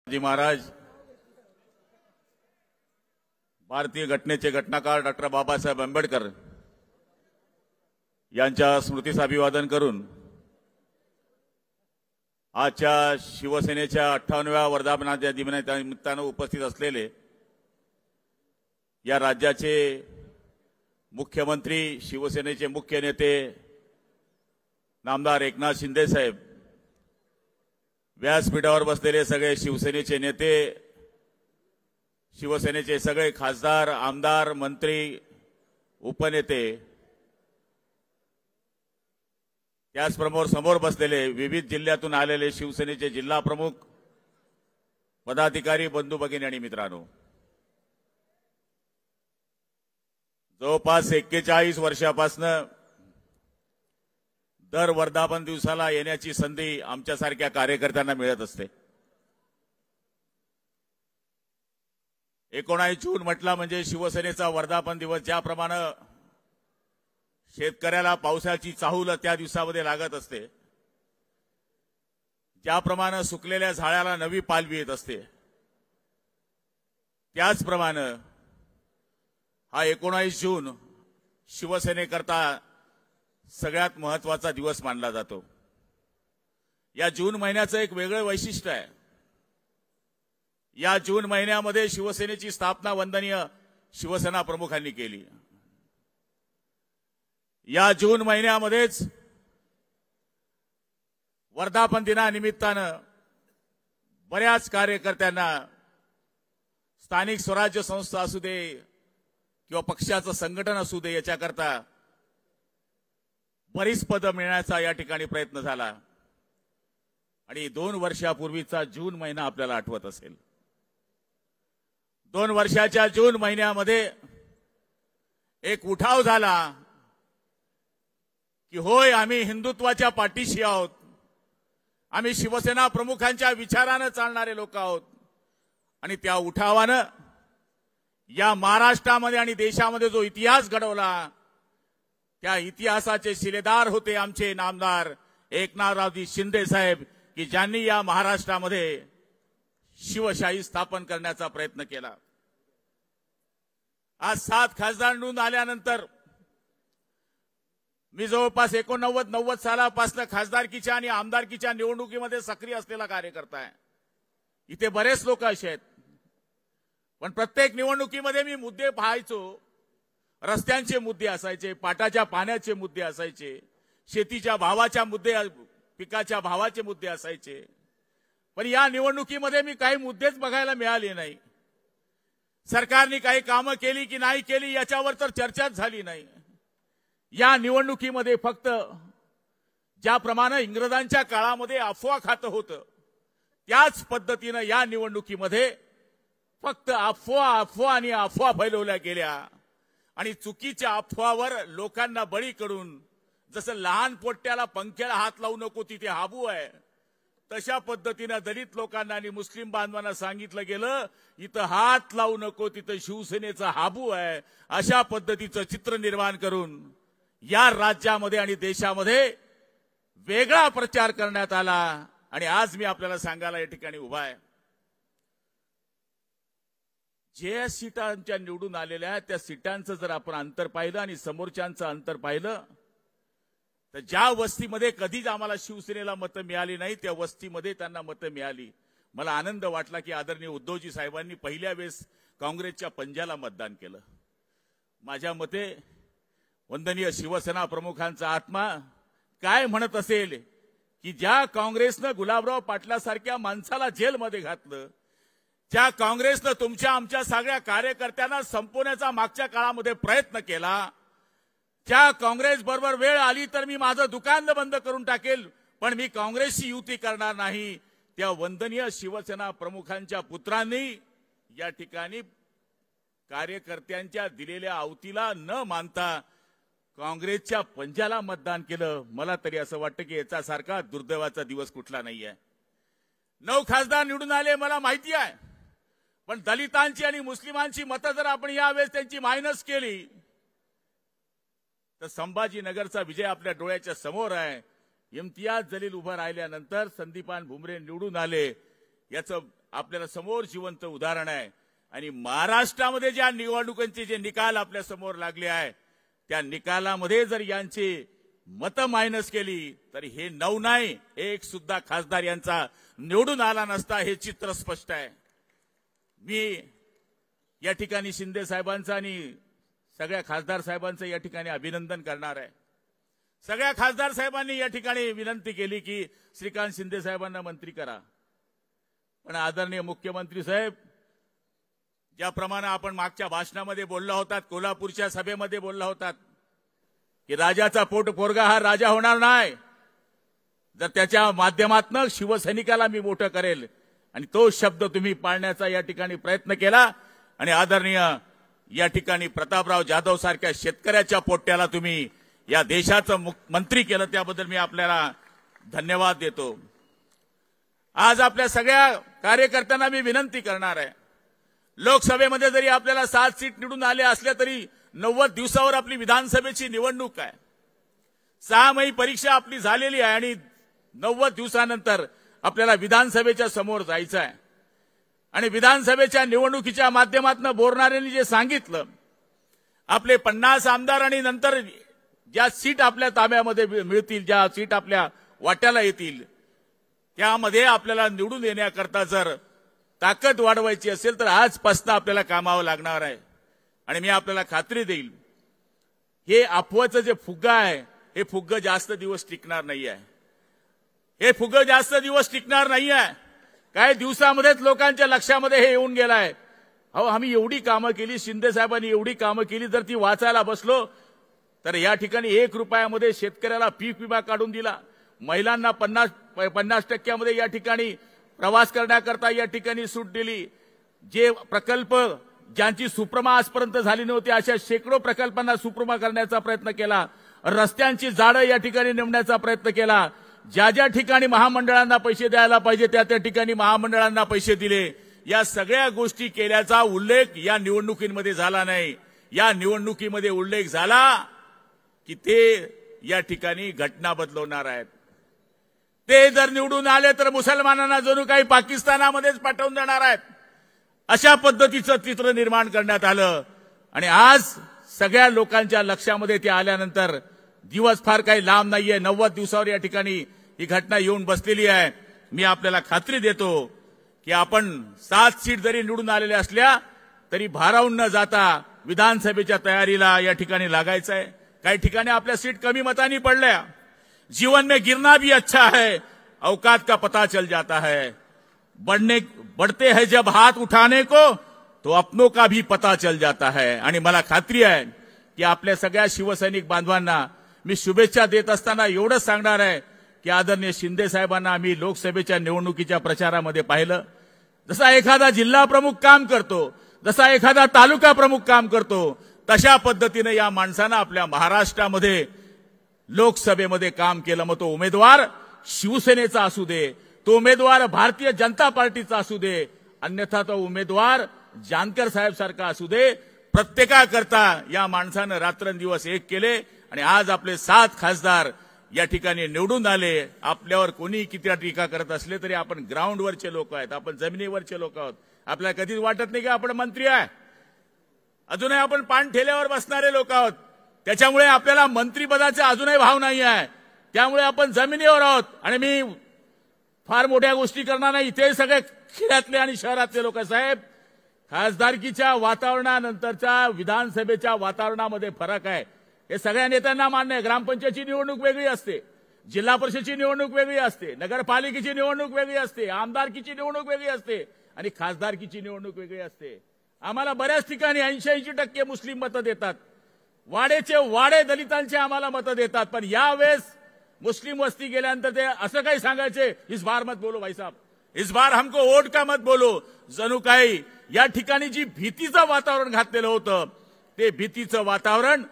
जी महाराज, भारतीय घटनेचे घटनाकार डॉक्टर बाबासाहेब आंबेडकर यांच्या स्मृतीस अभिवादन करून आजच्या शिवसेनेच्या 58व्या वर्धापनाच्या निमित्ताने उपस्थित असलेले या राज्याचे मुख्यमंत्री, शिवसेनेचे मुख्य नेते नामदार एकनाथ शिंदे साहेब, व्यासपीठावर बसलेले सगळे शिवसेनेचे नेते, शिवसेनेचे सगळे खासदार, आमदार, मंत्री, उपनेते, त्याचप्रमाणे समोर बसलेले विविध जिल्ह्यातून आलेले शिवसेनेचे जिल्हा प्रमुख, पदाधिकारी, बंधू भगिनी आणि मित्रांनो, जवळपास 41 वर्षापासून दर वर्धापन दिवसाला येण्याची संधी आमच्यासारख्या कार्यकर्त्यांना मिळत असते। 19 जून म्हटला म्हणजे शिवसेनेचा वर्धापन दिवस। ज्याप्रमाणे शेतकऱ्याला पावसाची चाहूल त्या दिवसामध्ये लागत असते, ज्याप्रमाणे सुकलेल्या झाडाला नवी पालवी येत असते, त्याचप्रमाणे हा 19 जून शिवसेनेकरता सगळ्यात महत्त्वाचा दिवस मानला जातो। या जून महिन्याचं एक वेगळं वैशिष्ट्य आहे। या जून महिन्यामध्ये शिवसेनेची स्थापना वंदनीय शिवसेना प्रमुखांनी केली। या जून महिन्यामध्येच वर्धापन दिनानिमित्तानं बऱ्याच कार्यकर्त्यांना स्थानिक स्वराज्य संस्था असू दे किंवा पक्षाचं संघटन असू दे, याच्याकरता बरीच पदं मिळण्याचा या ठिकाणी प्रयत्न झाला। आणि 2 वर्षापूर्वीचा जून महिना आपल्याला आठवत असेल। 2 वर्षाच्या जून महिन्यामध्ये एक उठाव झाला की होय, आम्ही हिंदुत्वाच्या पाठीशी आहोत, आम्ही शिवसेना प्रमुखांच्या विचाराने चालणारे लोक आहोत। आणि त्या उठावानं या महाराष्ट्रामध्ये आणि देशामध्ये जो इतिहास घडवला, त्या इतिहासाचे शिलेदार होते आमचे नामदार एकनाथरावजी शिंदे साहेब, की ज्यांनी या महाराष्ट्रामध्ये शिवशाही स्थापन करण्याचा प्रयत्न केला। आज 7 खासदार निवडून आल्यानंतर मी जवळपास 89-90 सालापासून खासदारकीच्या आणि आमदारकीच्या निवडणुकीमध्ये सक्रिय असलेला कार्यकर्ता आहे। इथे बरेच लोक असे आहेत, पण प्रत्येक निवडणुकीमध्ये मी मुद्दे पाहायचो। रस्त्यांचे मुद्दे असायचे, पाटाच्या पाण्याचे मुद्दे असायचे, शेतीच्या भावाच्या मुद्दे, पिकाच्या भावाचे मुद्दे असायचे। पण या निवडणुकीमध्ये मी काही मुद्देच बघायला मिळाले नाही। सरकारने काही कामं केली की नाही केली याच्यावर तर चर्चाच झाली नाही। या निवडणुकीमध्ये फक्त ज्याप्रमाणे इंग्रजांच्या काळामध्ये अफवा खातं होतं, त्याच पद्धतीनं या निवडणुकीमध्ये फक्त अफवा आणि अफवा फैलवल्या गेल्या। आणि चुकीच्या अफवावर लोकांना बळी करून, जसं लहान पोट्याला पंख्याला हात लावू नको तिथे हाबू आहे, तशा पद्धतीनं दलित लोकांना आणि मुस्लिम बांधवांना सांगितलं गेलं, इथं हात लावू नको, तिथं शिवसेनेचा हाबू आहे। अशा पद्धतीचं चित्र निर्माण करून या राज्यामध्ये आणि देशामध्ये वेगळा प्रचार करण्यात आला। आणि आज मी आपल्याला सांगायला या ठिकाणी उभा आहे, जे सीटांच्या निवडून आलेल्या आहेत त्या सीटांचं जर आपण अंतर पाहिलं आणि समोरच्यांचं अंतर पाहिलं, तर ज्या वस्तीमध्ये कधीच आम्हाला शिवसेनेला मतं मिळाली नाही, त्या वस्तीमध्ये त्यांना मतं मिळाली। मला आनंद वाटला की आदरणीय उद्धवजी साहेबांनी पहिल्या वेळेस काँग्रेसच्या पंजाला मतदान केलं। माझ्या मते वंदनीय शिवसेना प्रमुखांचा आत्मा काय म्हणत असेल की ज्या काँग्रेसनं गुलाबराव पाटलासारख्या माणसाला जेलमध्ये घातलं, ज्या काँग्रेसनं तुमच्या आमच्या सगळ्या कार्यकर्त्यांना संपवण्याचा मागच्या काळामध्ये प्रयत्न केला, ज्या काँग्रेस बरोबर वेळ आली तर मी माझं दुकान बंद करून टाकेल पण मी काँग्रेसशी युती करणार नाही, त्या वंदनीय शिवसेना प्रमुखांच्या पुत्रांनी या ठिकाणी कार्यकर्त्यांच्या दिलेल्या आवतीला न मानता काँग्रेसच्या पंजाला मतदान केलं। मला तरी असं वाटतं की याच्यासारखा दुर्दैवाचा दिवस कुठला नाहीये। 9 खासदार निवडून आले, मला माहिती आहे, पण दलितांची आणि मुस्लिमांची मतं जर आपण यावेळेस त्यांची मायनस केली तर संभाजीनगरचा विजय आपल्या डोळ्याच्या समोर आहे। इम्तियाज जलील उभा राहिल्यानंतर संदीपान भुमरे निवडून आले। याचं आपल्याला समोर जिवंत उदाहरण आहे। आणि महाराष्ट्रामध्ये ज्या निवडणुकांचे जे निकाल आपल्या समोर लागले आहे त्या निकालामध्ये जर यांची मतं मायनस केली तर हे 9 नाही 1 सुद्धा खासदार यांचा निवडून आला नसता, हे चित्र स्पष्ट आहे। मी या ठिकाणी शिंदे साहेबांचं आणि सगळ्या खासदार साहेबांचं या ठिकाणी अभिनंदन करणार आहे। सगळ्या खासदार साहेबांनी या ठिकाणी विनंती केली की श्रीकांत शिंदे साहेबांना मंत्री करा, पण आदरणीय मुख्यमंत्री साहेब, ज्याप्रमाणे आपण मागच्या भाषणामध्ये बोलला होतात, कोल्हापूरच्या सभेमध्ये बोलला होतात की राजाचा पोरगा हा राजा होणार नाही, जर त्याच्या माध्यमातून शिवसैनिकाला मी मोठं करेल, आणि तो शब्द तुम्ही पाळण्याचा या ठिकाणी प्रयत्न केला। आणि आदरणीय या ठिकाणी प्रतापराव जाधव सारख्या शेतकऱ्याच्या पोट्याला तुम्ही या देशाचं मंत्री केलं, त्याबद्दल मी आपल्याला धन्यवाद देतो। आज आपल्या सगळ्या कार्यकर्त्यांना मी विनंती करणार आहे, लोकसभेमध्ये जरी आपल्याला 7 सीट निवडून आले असल्या तरी 90 दिवसावर आपली विधानसभेची निवडणूक आहे। 6 महिने परीक्षा आपली झालेली आहे आणि 90 दिवसानंतर आपल्याला विधानसभेच्या समोर जायचं आहे। आणि विधानसभेच्या निवडणुकीच्या माध्यमातून बोलणाऱ्यांनी जे सांगितलं, आपले 50 आमदार आणि नंतर ज्या सीट आपल्या ताब्यामध्ये मिळतील, ज्या सीट आपल्या वाट्याला येतील, त्यामध्ये आपल्याला निवडून येण्याकरता जर ताकद वाढवायची असेल तर आजपासून आपल्याला कामावं लागणार आहे। आणि मी आपल्याला खात्री देईल, हे अफवाचं जे फुग्गा आहे हे फुग्ग जास्त दिवस टिकणार नाही आहे, हे फुग्ग जास्त दिवस टिकणार नाही आहे। काही दिवसामध्येच लोकांच्या लक्षामध्ये हे येऊन गेलाय, अहो आम्ही एवढी कामं केली, शिंदे साहेबांनी एवढी कामं केली, जर ती वाचायला बसलो तर या ठिकाणी 1 रुपयामध्ये शेतकऱ्याला पीक विमा काढून दिला, महिलांना 50% या ठिकाणी प्रवास करण्याकरता या ठिकाणी सूट दिली, जे प्रकल्प ज्यांची सुप्रमा आजपर्यंत झाली नव्हती अशा शेकडो प्रकल्पांना सुप्रमा करण्याचा प्रयत्न केला, रस्त्यांची जाळं या ठिकाणी नेमण्याचा प्रयत्न केला, ज्या ज्या ठिकाणी महामंडळांना पैसे द्यायला पाहिजे त्या त्या ठिकाणी महामंडळांना पैसे दिले। या सगळ्या गोष्टी केल्याचा उल्लेख या निवडणुकीमध्ये झाला नाही। या निवडणुकीमध्ये उल्लेख झाला की ते या ठिकाणी घटना बदलवणार आहेत। ते जर निवडून आले तर मुसलमानांना जणू काही पाकिस्तानामध्येच पाठवून देणार आहेत, अशा पद्धतीचं चित्र निर्माण करण्यात आलं। आणि आज सगळ्या लोकांच्या लक्षामध्ये ते आल्यानंतर दिवस फार काही लांब नाहीये, 90 दिवसावर या ठिकाणी ही घटना येऊन बसलेली आहे। मी आपल्याला खात्री देतो की आपण 7 सीट जरी निवडून आलेल्या असल्या तरी भारावून न जाता विधानसभेच्या तयारीला या ठिकाणी लागायचं आहे। काही ठिकाणी आपल्या सीट कमी मतांनी पडल्या, जीवन में गिरना भी अच्छा है, औकात का पता चल जाता है, बढ़ते हैं जब हाथ उठाने को तो अपनों का भी पता चल जाता है। आणि मला खात्री आहे की आपल्या सगळ्या शिवसैनिक बांधवांना मी शुभेच्छा देत असताना एवढंच सांगणार आहे की आदरणीय शिंदे साहेबांना आम्ही लोकसभेच्या निवडणुकीच्या प्रचारामध्ये पाहिलं, जसा एखादा जिल्हा प्रमुख काम करतो, जसा एखादा तालुका प्रमुख काम करतो, तशा पद्धतीने या माणसानं आपल्या महाराष्ट्रामध्ये लोकसभेमध्ये काम केलं। मग तो उमेदवार शिवसेनेचा असू दे, तो उमेदवार भारतीय जनता पार्टीचा असू दे, अन्यथा तो उमेदवार जानकर साहेब सारखा असू दे, प्रत्येकाकरता या माणसानं रात्रंदिवस एक केले। आणि आज आपले 7 खासदार या ठिकाणी निवडून आले। आपल्यावर कोणी किती टीका करत असले तरी आपण ग्राउंडवरचे लोक आहेत, आपण जमिनीवरचे लोक आहोत। आपल्याला कधीच वाटत नाही की आपण मंत्री आहे, अजूनही आपण पान ठेल्यावर बसणारे लोक आहोत, त्याच्यामुळे आपल्याला मंत्रीपदाचा अजूनही भाव नाही आहे, त्यामुळे आपण जमिनीवर आहोत। आणि मी फार मोठ्या गोष्टी करणार नाही, इथे सगळे खेड्यातले आणि शहरातले लोक साहेब, खासदारकीच्या वातावरणानंतरच्या विधानसभेच्या वातावरणामध्ये फरक आहे, हे सगळ्या नेत्यांना मान्य आहे। ग्रामपंचायतीची निवडणूक वेगळी असते, जिल्हा परिषदेची निवडणूक वेगळी असते, नगरपालिकेची निवडणूक वेगळी असते, आमदारकीची निवडणूक वेगळी असते आणि खासदारकीची निवडणूक वेगळी असते। आम्हाला बऱ्याच ठिकाणी 80% मुस्लिम मतं देतात, वाडेचे वाडे दलितांचे आम्हाला मतं देतात, पण यावेळेस मुस्लिम वस्ती गेल्यानंतर ते असं काही सांगायचे, इस बार मत बोलो भाई साहब, इस बार हमको वोट का मत बोलो। जणू काही या ठिकाणी जी भीतीचं वातावरण घातलेलं होतं ते भीतीचं वातावरण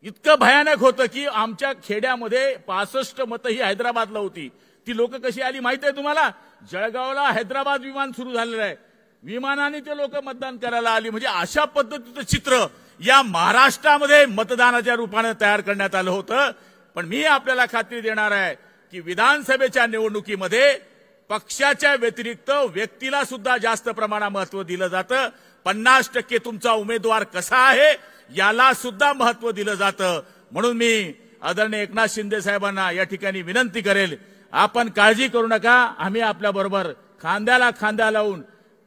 इतकं भयानक होतं की आमच्या खेड्यामध्ये 65 मतं ही हैदराबादला होती। ती लोक कशी आली माहिती आहे तुम्हाला? जळगावला हैदराबाद विमान सुरू झालेलं आहे, विमानाने ते लोक मतदान करायला आली। म्हणजे अशा पद्धतीचं चित्र या महाराष्ट्रामध्ये मतदानाच्या रूपाने तयार करण्यात आलं होतं। पण मी आपल्याला खात्री देणार आहे की विधानसभेच्या निवडणुकीमध्ये पक्षाच्या व्यतिरिक्त व्यक्तीला सुद्धा जास्त प्रमाणात महत्व दिलं जातं. 50% तुमचा उमेदवार कसा आहे याला सुद्धा महत्व दिलं जातं. म्हणून मी आदरणीय एकनाथ शिंदे साहेबांना या ठिकाणी विनंती करेल, आपण काळजी करू नका, आम्ही आपल्या बरोबर खांद्याला खांदा लावून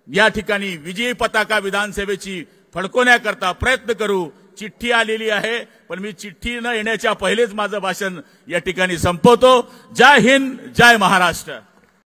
या ठिकाणी विजयी पताका विधानसभेची फडकवण्याकरता प्रयत्न करू. चिठ्ठी आलेली आहे, पण मी चिठ्ठी न येण्याच्या पहिलेच माझं भाषण या ठिकाणी संपवतो. जय हिंद, जय महाराष्ट्र.